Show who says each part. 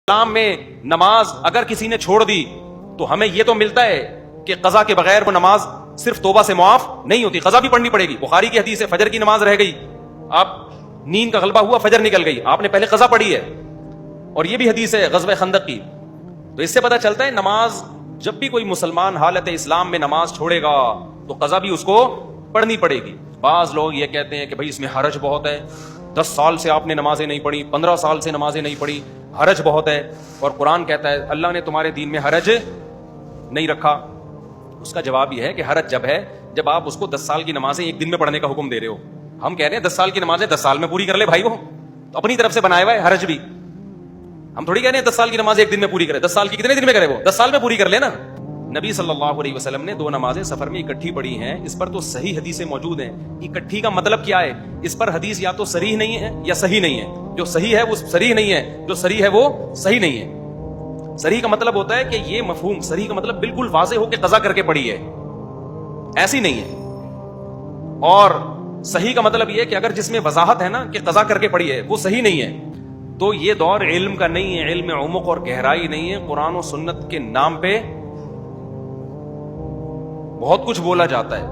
Speaker 1: اسلام میں نماز اگر کسی نے چھوڑ دی تو ہمیں یہ تو ملتا ہے کہ قضا کے بغیر وہ نماز صرف توبہ سے معاف نہیں ہوتی، قضا بھی پڑھنی پڑے گی. بخاری کی حدیث ہے فجر کی نماز رہ گئی، آپ نیند کا غلبہ ہوا، فجر نکل گئی، آپ نے پہلے قضا پڑھی ہے. اور یہ بھی حدیث ہے غزوہ خندق کی. تو اس سے پتہ چلتا ہے نماز جب بھی کوئی مسلمان حالت اسلام میں نماز چھوڑے گا تو قضا بھی اس کو پڑھنی پڑے گی. بعض لوگ یہ کہتے ہیں کہ بھائی اس میں حرج بہت ہے، 10 سال سے آپ نے نمازیں نہیں پڑھی، 15 سال سے نمازیں نہیں پڑھی، حرج بہت ہے. اور قرآن کہتا ہے اللہ نے تمہارے دین میں حرج نہیں رکھا. اس کا جواب یہ ہے کہ حرج جب ہے جب آپ اس کو 10 سال کی نمازیں ایک دن میں پڑھنے کا حکم دے رہے ہو. ہم کہہ رہے ہیں 10 سال کی نمازیں 10 سال میں پوری کر لے بھائی، وہ تو اپنی طرف سے بنایا ہوا ہے حرج بھی. ہم تھوڑی کہہ رہے ہیں 10 سال کی نماز ایک دن میں پوری کرے. 10 سال کی کتنے دن میں کرے؟ وہ 10 سال میں پوری کر لے نا. نبی صلی اللہ علیہ وسلم نے 2 نمازیں سفر میں اکٹھی پڑھی ہیں، اس پر تو صحیح حدیثیں موجود ہیں. اکٹھی کا مطلب کیا ہے؟ اس پر حدیث یا تو صریح نہیں ہے یا صحیح نہیں ہے. جو صحیح ہے وہ صریح نہیں ہے، جو صریح ہے وہ صحیح نہیں ہے. صریح کا مطلب ہوتا ہے کہ یہ مفہوم، صریح کا مطلب بالکل واضح ہو کہ قضا کر کے پڑھی ہے، ایسی نہیں ہے. اور صحیح کا مطلب یہ ہے کہ اگر جس میں وضاحت ہے نا کہ قضا کر کے پڑھی ہے وہ صحیح نہیں ہے. تو یہ دور علم کا نہیں ہے، علم عمق اور گہرائی نہیں ہے. قرآن و سنت کے نام پہ بہت کچھ بولا جاتا ہے.